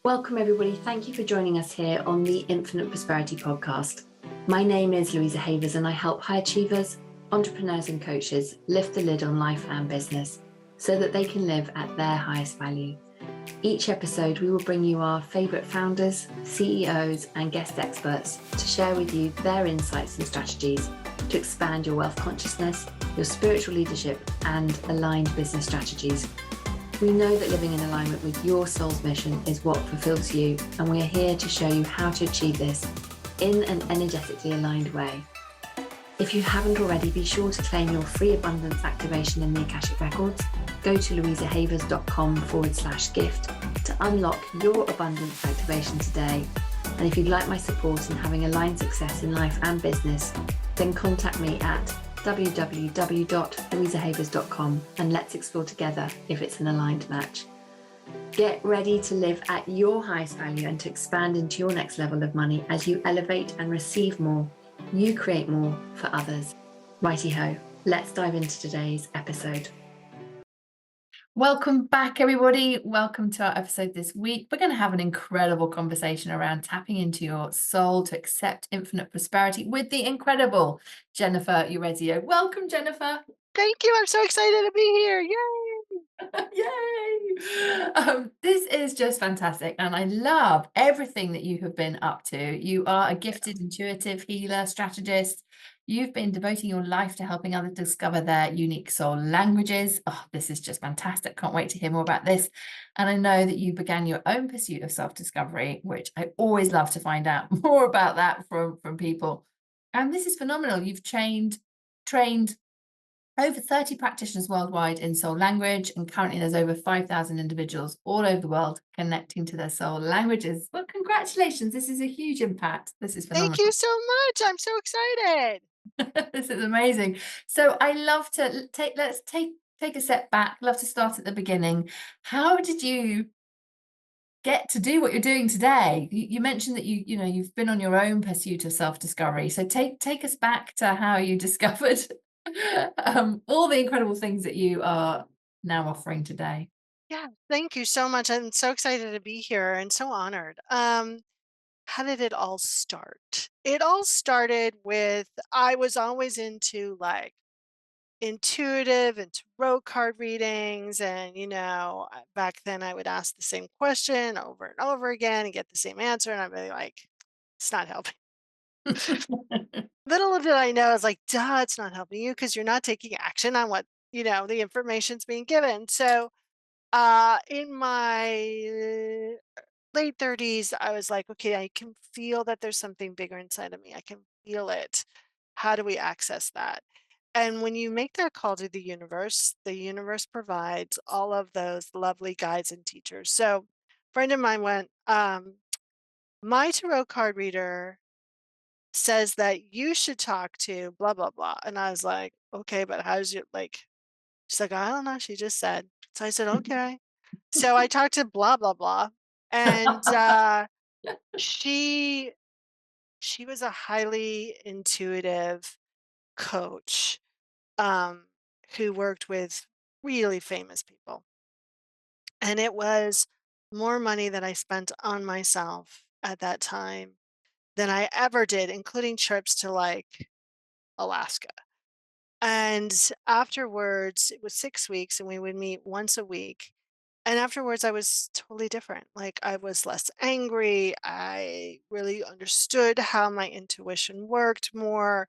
Welcome, everybody. Thank you for joining us here on the Infinite Prosperity Podcast. My name is Louisa Havers, and I help high achievers, entrepreneurs, and coaches lift the lid on life and business so that they can live at their highest value. Each episode, we will bring you our favourite founders, CEOs, and guest experts to share with you their insights and strategies to expand your wealth consciousness, your spiritual leadership, and aligned business strategies. We know that living in alignment with your soul's mission is what fulfills you, and we are here to show you how to achieve this in an energetically aligned way. If you haven't already, be sure to claim your free abundance activation in the Akashic Records. Go to louisahavers.com/gift to unlock your abundance activation today. And if you'd like my support in having aligned success in life and business, then contact me at www.louisahavers.com and let's explore together if it's an aligned match. Get ready to live at your highest value and to expand into your next level of money as you elevate and receive more. You create more for others. Righty ho, let's dive into today's episode. Welcome back, everybody. Welcome to our episode this week. We're going to have an incredible conversation around tapping into your soul to accept infinite prosperity with the incredible Jennifer Urezzio. Welcome, Jennifer. Thank you. I'm so excited to be here. Yay! Yay! This is just fantastic, and I love everything that you have been up to. You are a gifted intuitive healer, strategist. You've been devoting your life to helping others discover their unique soul languages. Oh, this is just fantastic. Can't wait to hear more about this. And I know that you began your own pursuit of self-discovery, which I always love to find out more about that from people. And this is phenomenal. You've trained over 30 practitioners worldwide in soul language, and currently there's over 5,000 individuals all over the world connecting to their soul languages. Well, congratulations. This is a huge impact. This is Thank phenomenal. you so much. I'm so excited. This is amazing. So I love to take a step back. Love to start at the beginning. How did you get to do what you're doing today? You mentioned that you've been on your own pursuit of self-discovery. So take us back to how you discovered all the incredible things that you are now offering today. Yeah, thank you so much. I'm so excited to be here and so honored. How did it all start? It all started with I was always into like intuitive and tarot card readings. And, back then I would ask the same question over and over again and get the same answer. And I'd be like, it's not helping. Little did I know, I was like, duh, it's not helping you because you're not taking action on what, the information's being given. So in my late 30s, I was like, okay, I can feel that there's something bigger inside of me. I can feel it. How do we access that? And when you make that call to the universe provides all of those lovely guides and teachers. So a friend of mine went, my tarot card reader says that you should talk to blah, blah, blah. And I was like, okay, but how's your like, she's like, I don't know. She just said. So I said, okay. So I talked to blah, blah, blah. And she she was a highly intuitive coach um, who worked with really famous people. And it was more money that I spent on myself at that time than I ever did, including trips to like Alaska. And afterwards, it was 6 weeks and we would meet once a week. And afterwards, I was totally different. Like, I was less angry. I really understood how my intuition worked more.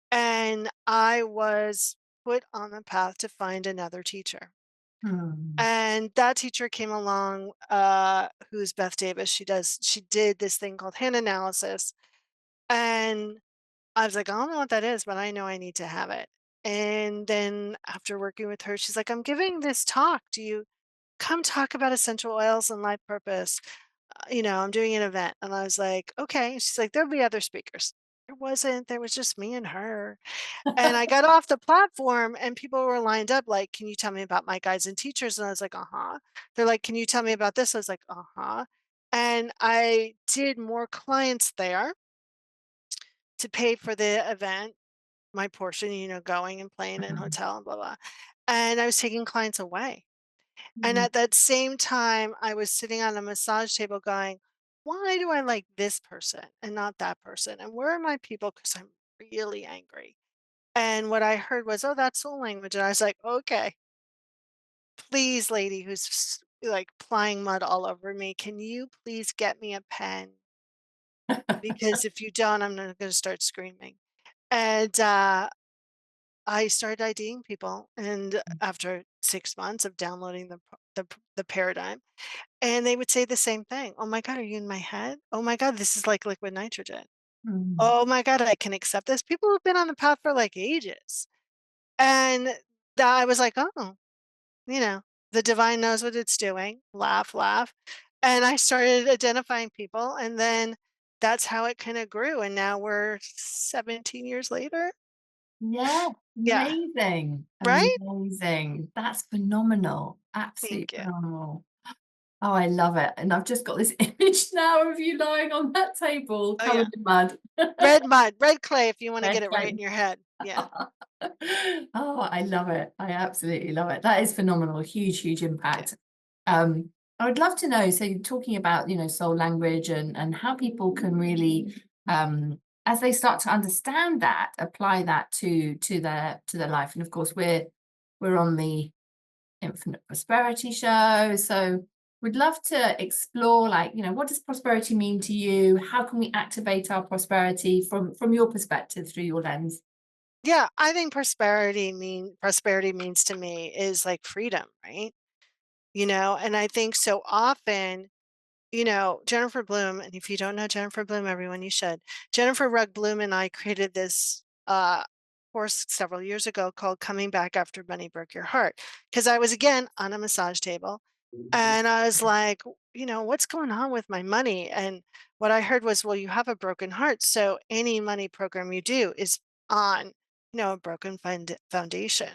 And I was put on the path to find another teacher. Hmm. And that teacher came along, who's Beth Davis. She did this thing called hand analysis. And I was like, I don't know what that is, but I know I need to have it. And then after working with her, she's like, I'm giving this talk. Do you come talk about essential oils and life purpose? I'm doing an event. And I was like, okay. She's like, there'll be other speakers. There wasn't, there was just me and her. And I got off the platform and people were lined up like, can you tell me about my guides and teachers? And I was like, uh-huh. They're like, can you tell me about this? I was like, uh-huh. And I did more clients there to pay for the event, my portion, going and playing in Mhm. hotel and blah, blah. And I was taking clients away. And Mm. at that same time, I was sitting on a massage table going, why do I like this person and not that person? And where are my people? Because I'm really angry. And what I heard was, oh, that's soul language. And I was like, okay, please, lady who's like applying mud all over me, can you please get me a pen? Because if you don't, I'm not going to start screaming. And I started IDing people. And after 6 months of downloading the paradigm, and they would say the same thing. "Oh my god, are you in my head? Oh my god, this is like liquid nitrogen. Mm. Oh my god, I can accept this." People have been on the path for, like, ages. And that I was like, "Oh, you know, the divine knows what it's doing." Laugh, laugh. And I started identifying people, and then that's how it kinda grew, and now we're 17 years later? Yeah, Yeah. amazing, Right? amazing. That's phenomenal, Thank absolutely you. phenomenal. Oh, I love it, and I've just got this image now of you lying on that table Oh, yeah. covered in mud. Red mud, red clay if you wanna Red get it right in flame. your head. Yeah. Oh, I love it. I absolutely love it. That is phenomenal. Huge, huge Yeah. impact. Um, I would love to know, so you're talking about, soul language and how people can really, as they start to understand that, apply that to their life. And of course, we're on the Infinite Prosperity Show. So we'd love to explore, like, what does prosperity mean to you? How can we activate our prosperity from your perspective through your lens? Yeah, I think prosperity means to me is like freedom, right? And I think so often, Jennifer Bloom, and if you don't know Jennifer Bloom, everyone you should. Jennifer Rugg Bloom and I created this course several years ago called Coming Back After Money Broke Your Heart. Because I was again on a massage table and I was like, what's going on with my money? And what I heard was, well, you have a broken heart. So any money program you do is on, a broken foundation.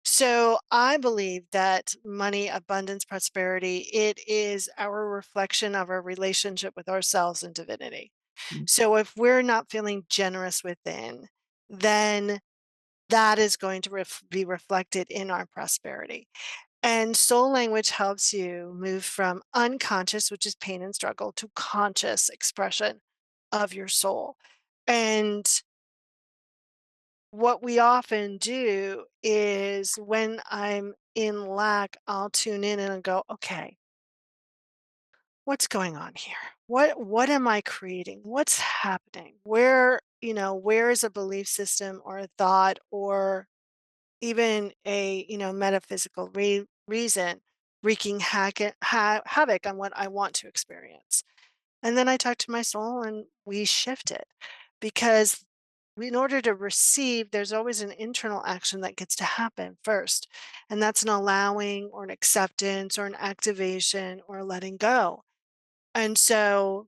So I believe that money, abundance, prosperity, it is our reflection of our relationship with ourselves and divinity. So if we're not feeling generous within, then that is going to be reflected in our prosperity. And soul language helps you move from unconscious, which is pain and struggle, to conscious expression of your soul. And what we often do is when I'm in lack, I'll tune in and go, okay, what's going on here? What am I creating? What's happening? Where is a belief system or a thought or even a, metaphysical reason wreaking havoc on what I want to experience? And then I talk to my soul and we shift it because in order to receive, there's always an internal action that gets to happen first. And that's an allowing or an acceptance or an activation or letting go. And so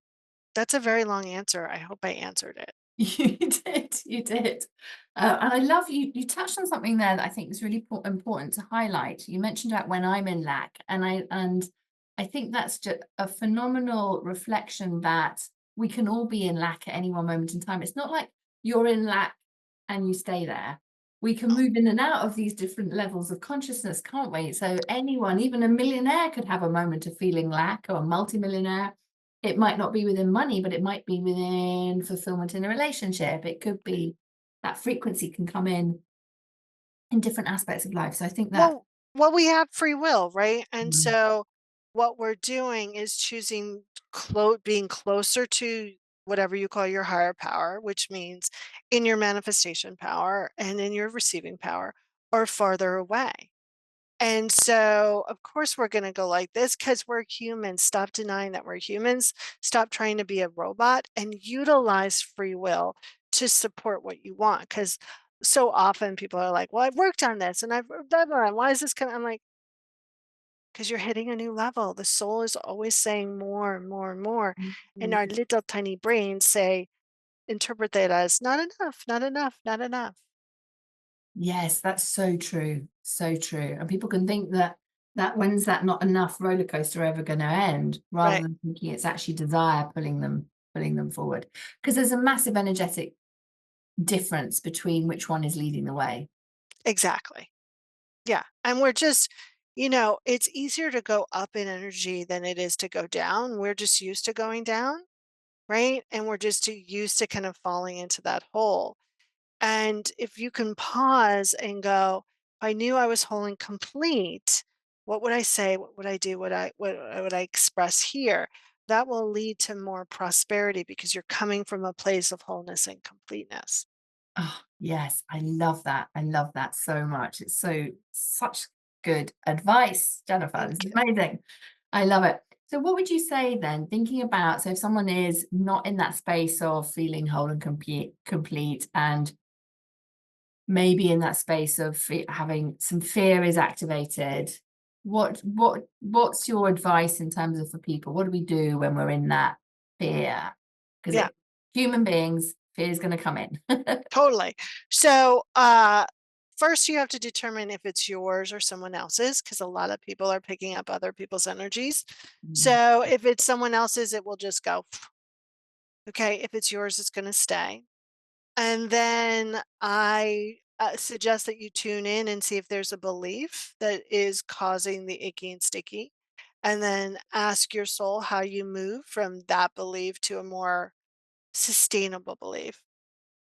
that's a very long answer. I hope I answered it. You did, you did. And I love you touched on something there that I think is really important to highlight. You mentioned about when I'm in lack, and I think that's just a phenomenal reflection that we can all be in lack at any one moment in time. It's not like you're in lack and you stay there. We can move in and out of these different levels of consciousness, can't we? So anyone, even a millionaire, could have a moment of feeling lack, or a multimillionaire. It might not be within money, but it might be within fulfillment in a relationship. It could be that frequency can come in different aspects of life. So I think that. Well, we have free will, right? And Mm, so what we're doing is choosing being closer to whatever you call your higher power, which means in your manifestation power and in your receiving power, or farther away. And so, of course, we're going to go like this because we're humans. Stop denying that we're humans. Stop trying to be a robot and utilize free will to support what you want. Because so often people are like, well, I've worked on this and I've done that. Why is this coming? I'm like, because you're hitting a new level. The soul is always saying more and more and more. mm, And mm. our little tiny brains interpret that as not enough, not enough, not enough. Yes, that's so true. So true. And people can think that when's that not enough roller coaster ever going to end, rather Right. than thinking it's actually desire pulling them forward. Because there's a massive energetic difference between which one is leading the way. Exactly. Yeah. And we're just It's easier to go up in energy than it is to go down. We're just used to going down, right? And we're just too used to kind of falling into that hole. And if you can pause and go, if I knew I was whole and complete, what would I say? What would I do? What would I express here? That will lead to more prosperity because you're coming from a place of wholeness and completeness. Oh, yes, I love that. I love that so much. It's such good advice, Jennifer. Thank This is you. amazing. I love it. So, what would you say then, thinking about, so if someone is not in that space of feeling whole and complete, and maybe in that space of having some fear is activated, what's your advice in terms of for people? What do we do when we're in that fear? Because Yeah, it human beings, fear is going to come in. totally. So, first you have to determine if it's yours or someone else's, because a lot of people are picking up other people's energies. Mm. So, if it's someone else's, it will just go. Okay, if it's yours, it's going to stay. And then I suggest that you tune in and see if there's a belief that is causing the icky and sticky. And then ask your soul how you move from that belief to a more sustainable belief.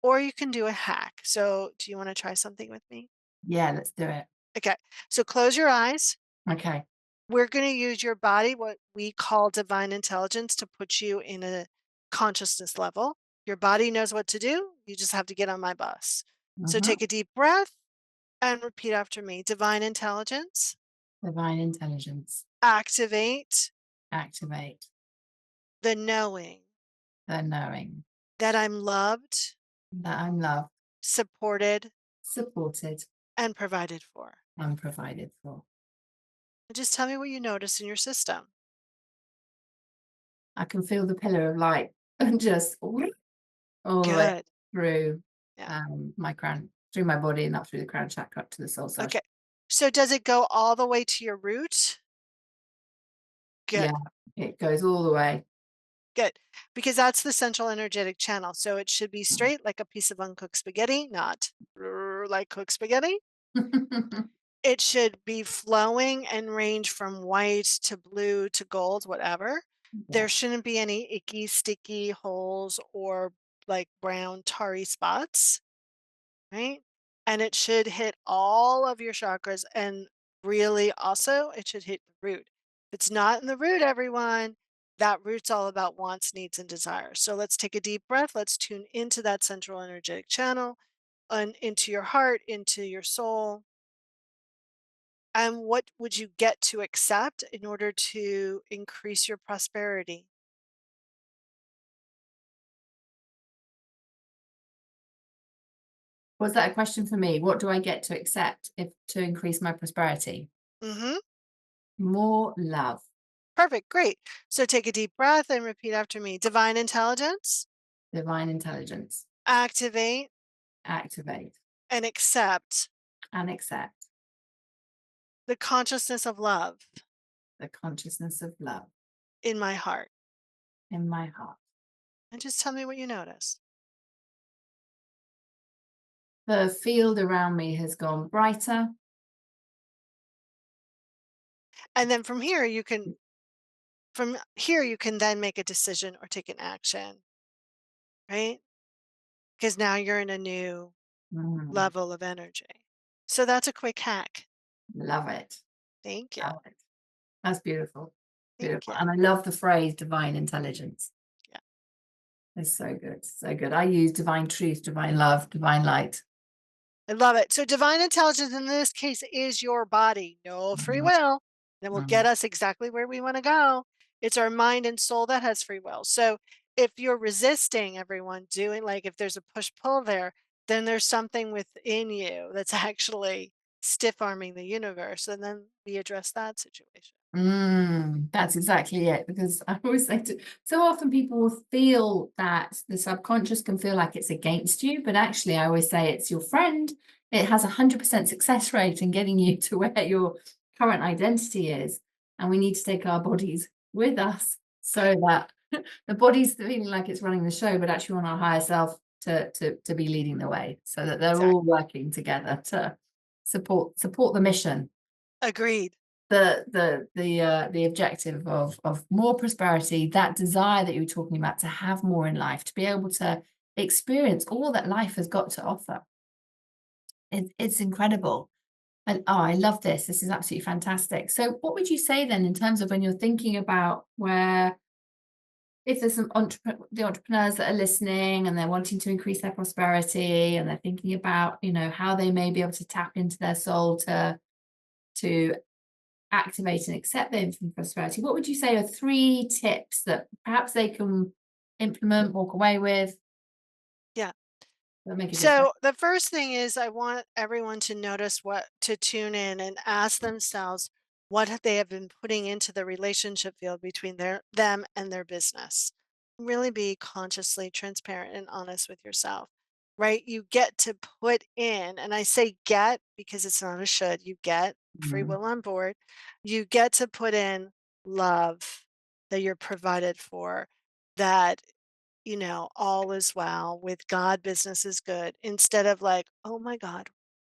Or you can do a hack. So, do you want to try something with me? Yeah, let's do it. Okay. So, close your eyes. Okay. We're going to use your body, what we call divine intelligence, to put you in a consciousness level. Your body knows what to do. You just have to get on my bus. So Mhm. take a deep breath and repeat after me. Divine intelligence, Divine intelligence, activate activate the knowing the knowing that I'm loved, that I'm loved, supported, supported, and provided for. and provided for. And just tell me what you notice in your system. I can feel the pillar of light and just all the way Good. through Yeah. my crown, through my body and up through the crown chakra up to the soul center. Okay. So does it go all the way to your root? Yeah, Good. it goes all the way. Good, because that's the central energetic channel. So it should be straight like a piece of uncooked spaghetti, not like cooked spaghetti. It should be flowing and range from white to blue to gold, whatever. Yeah. There shouldn't be any icky, sticky holes or like brown, tarry spots, right? And it should hit all of your chakras. And really, also, it should hit the root. If it's not in the root, everyone, that root's all about wants, needs, and desires. So let's take a deep breath. Let's tune into that central energetic channel and into your heart, into your soul. And what would you get to accept in order to increase your prosperity? Was that a question for me? What do I get to accept if to increase my prosperity? Hmm. More love, Perfect. Great. So take a deep breath and repeat after me. Divine intelligence, divine intelligence, activate activate and accept and accept the consciousness of love the consciousness of love in my heart. in my heart. And just tell me what you notice. The field around me has gone brighter. And then from here you can then make a decision or take an action, right? Because now you're in a new Mm, level of energy. So that's a quick hack. love it. Thank you. Love it. That's beautiful. Thank Beautiful. you. And I love the phrase divine intelligence. Yeah. It's so good. So good. I use divine truth, divine love, divine light. I love it. So divine intelligence in this case is your body, no free Mhm, will. That will get mhm. us exactly where we want to go. It's our mind and soul that has free will. So if you're resisting everyone doing, like if there's a push pull there, then there's something within you that's actually stiff arming the universe. And then we address that situation. That's exactly it. Because I always say so often people will feel that the subconscious can feel like it's against you, but actually I always say it's your friend. It has 100% success rate in getting you to where your current identity is. And we need to take our bodies with us so that the body's feeling like it's running the show, but actually on our higher self to be leading the way so that they're all Exactly. working together to support the mission. Agreed. the objective of more prosperity, that desire that you were talking about to have more in life, to be able to experience all that life has got to offer. It's incredible. And oh, I love this. This is absolutely fantastic. So, what would you say then in terms of when you're thinking about where, if there's some the entrepreneurs that are listening and they're wanting to increase their prosperity and they're thinking about, how they may be able to tap into their soul to activate and accept their infinite prosperity, what would you say are 3 tips that perhaps they can implement, walk away with, Yeah. that make a difference? So the first thing is I want everyone to notice what to tune in and ask themselves what they have been putting into the relationship field between them and their business. Really be consciously transparent and honest with yourself. Right? You get to put in, and I say get because it's not a should, you get free Mm, will on board. You get to put in love that you're provided for, that all is well with God, business is good, instead of like, oh my God,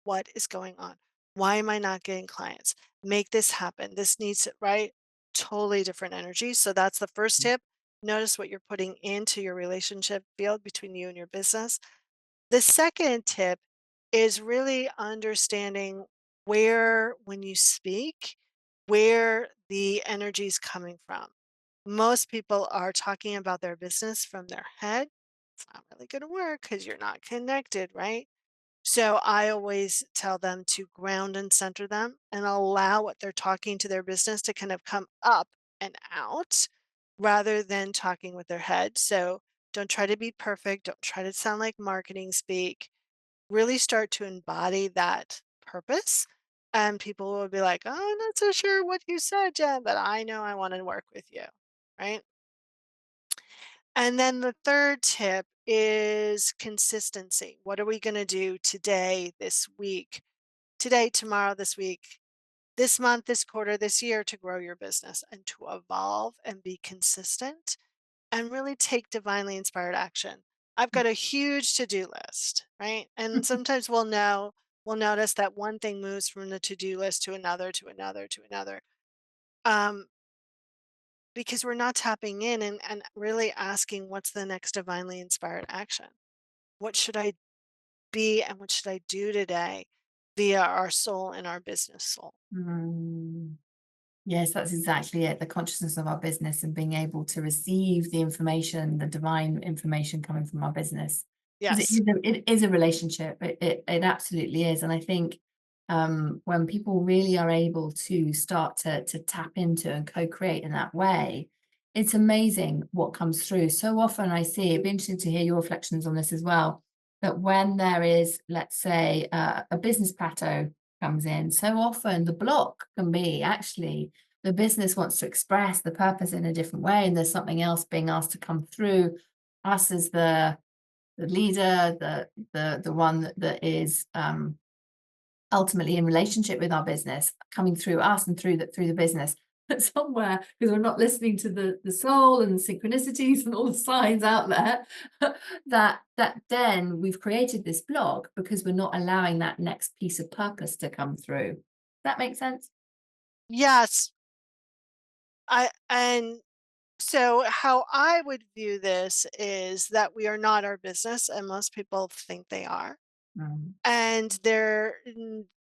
what is going on? Why am I not getting clients? Make this happen. This needs it, right? Totally different energy. So that's the first tip. Notice what you're putting into your relationship field between you and your business. The second tip is really understanding where, when you speak, where the energy is coming from. Most people are talking about their business from their head. It's not really going to work because you're not connected, right? So I always tell them to ground and center them and allow what they're talking to their business to kind of come up and out rather than talking with their head. So don't try to be perfect. Don't try to sound like marketing speak. Really start to embody that purpose. And people will be like, oh, I'm not so sure what you said, Jen, but I know I want to work with you. Right. And then the third tip is consistency. What are we going to do today, this week, today, tomorrow, this week, this month, this quarter, this year to grow your business and to evolve and be consistent and really take divinely inspired action. I've got a huge to-do list, right? And sometimes we'll notice that one thing moves from the to-do list to another, to another, to another. Um, because we're not tapping in and really asking what's the next divinely inspired action? What should I be and what should I do today via our soul and our business soul? mm. Yes, that's exactly it. The consciousness of our business and being able to receive the information, the divine information coming from our business. Because Yes. it is a relationship. It absolutely is. And I think when people really are able to start to tap into and co-create in that way, it's amazing what comes through. So often I see, it'd be interesting to hear your reflections on this as well, that when there is, let's say, a business plateau comes in, so often the block can be actually the business wants to express the purpose in a different way, and there's something else being asked to come through. Us as the leader, the one that is ultimately in relationship with our business, coming through us and through the business. But somewhere, because we're not listening to the soul and the synchronicities and all the signs out there, that then we've created this block because we're not allowing that next piece of purpose to come through. Does that make sense? Yes. And so how I would view this is that we are not our business and most people think they are. Mm, And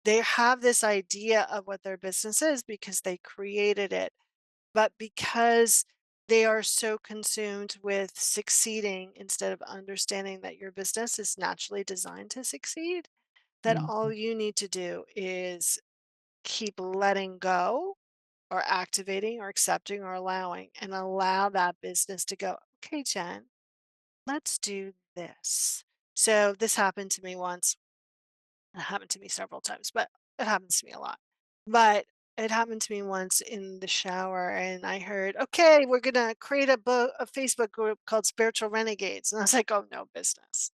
they have this idea of what their business is because they created it. But because they are so consumed with succeeding instead of understanding that your business is naturally designed to succeed, that all mm, you need to do is keep letting go or activating or accepting or allowing and allow that business to go, okay, Jen, let's do this. So this happened to me once. It happened to me several times, but it happens to me a lot. But it happened to me once in the shower, and I heard, "Okay, we're gonna create a Facebook group called Spiritual Renegades," and I was like, "Oh, no business."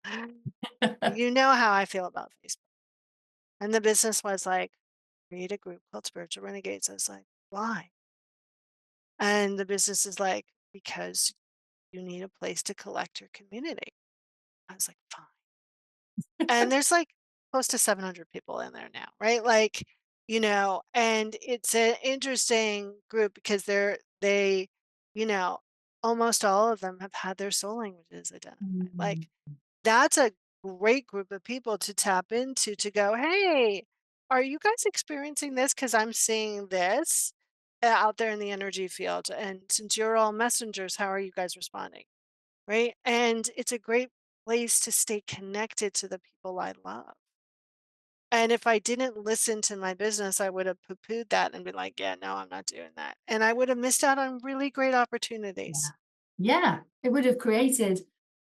You know how I feel about Facebook. And the business was like, "Create a group called Spiritual Renegades." I was like, "Why?" And the business is like, "Because you need a place to collect your community." I was like, "Fine." And there's like close to 700 people in there now, right? Like and it's an interesting group because they, you know, almost all of them have had their soul languages identified. Mm. Like, that's a great group of people to tap into to go, "Hey, are you guys experiencing this? Because I'm seeing this out there in the energy field. And since you're all messengers, how are you guys responding?" Right? And it's a great place to stay connected to the people I love. And if I didn't listen to my business, I would have poo-pooed that and been like, "Yeah, no, I'm not doing that." And I would have missed out on really great Yeah. opportunities. Yeah, it would have created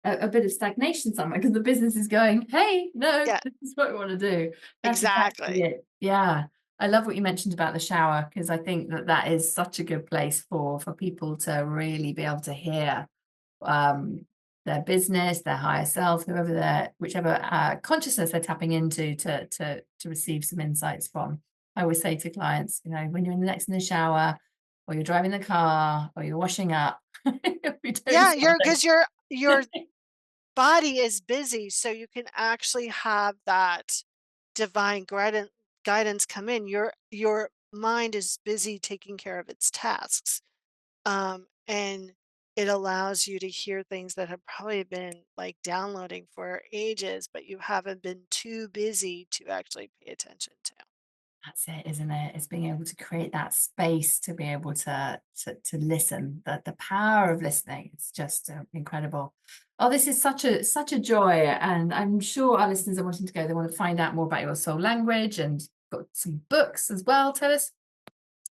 a bit of stagnation somewhere because the business is going, hey, no, Yeah, this is what we want to do. That's exactly exactly. it. Yeah. I love what you mentioned about the shower because I think that that is such a good place for people to really be able to hear um, their business, their higher self, whoever their whichever consciousness they're tapping into to receive some insights from. I always say to clients, when you're in the shower, or you're driving the car, or you're washing up, you're doing Yeah, you're something. because your body is busy, so you can actually have that divine guidance come in. Your mind is busy taking care of its tasks. And it allows you to hear things that have probably been like downloading for ages, but you haven't been too busy to actually pay attention to. That's it, isn't it? It's being able to create that space to be able to listen. The power of listening. It's just incredible. Oh, this is such a joy, and I'm sure our listeners are wanting to go. They want to find out more about your soul language, and got some books as well. Tell us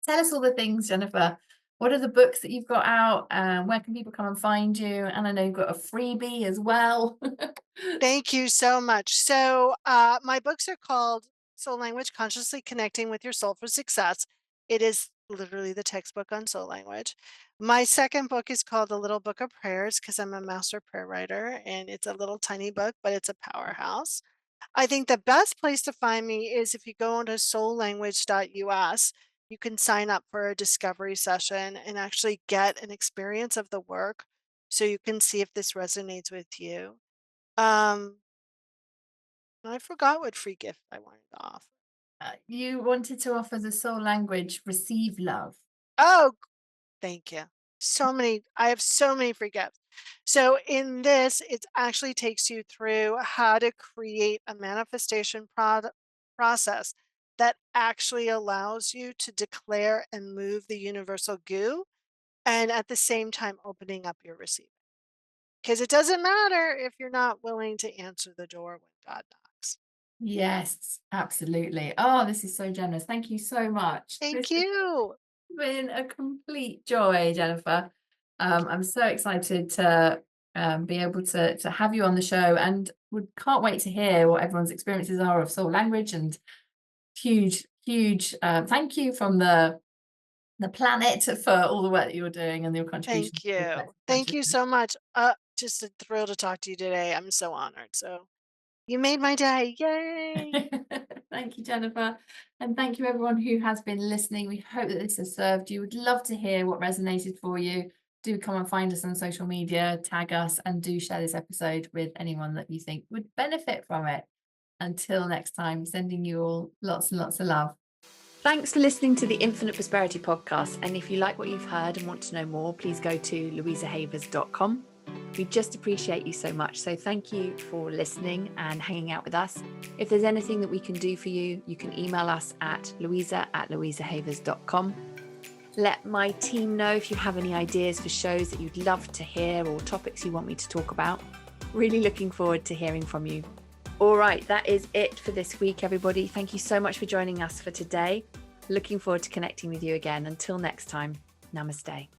all the things, Jennifer. What are the books that you've got out? Where can people come and find you? And I know you've got a freebie as well. Thank you so much. So, my books are called Soul Language Consciously Connecting with Your Soul for Success. It is literally the textbook on soul language. My second book is called The Little Book of Prayers because I'm a master prayer writer and it's a little tiny book, but it's a powerhouse. I think the best place to find me is if you go onto soullanguage.us, you can sign up for a discovery session and actually get an experience of the work so you can see if this resonates with you. Um, I forgot what free gift I wanted to offer. You wanted to offer the soul language, receive love. Oh, thank you. I have so many free gifts. So in this, it actually takes you through how to create a manifestation process that actually allows you to declare and move the universal goo and at the same time opening up your receiving. Because it doesn't matter if you're not willing to answer the door when God knocks. Yes, absolutely. Oh, this is so generous. Thank you so much. This Thank has you. been a complete joy, Jennifer. I'm so excited to be able to have you on the show, and we can't wait to hear what everyone's experiences are of soul language. And huge thank you from the planet for all the work that you're doing and your contribution Thank to the you. collective Thank you consciousness. so much. Just a thrill to talk to you today. I'm so honored. So you made my day. Yay. Thank you, Jennifer. And thank you, everyone who has been listening. We hope that this has served you. Would love to hear what resonated for you. Do come and find us on social media, tag us, and do share this episode with anyone that you think would benefit from it. Until next time, sending you all lots and lots of love. Thanks for listening to the Infinite Prosperity Podcast. And if you like what you've heard and want to know more, please go to louisahavers.com. We just appreciate you so much. So thank you for listening and hanging out with us. If there's anything that we can do for you, you can email us at louisa@louisahavers.com. Let my team know if you have any ideas for shows that you'd love to hear or topics you want me to talk about. Really looking forward to hearing from you. All right, that is it for this week, everybody. Thank you so much for joining us for today. Looking forward to connecting with you again. Until next time, namaste.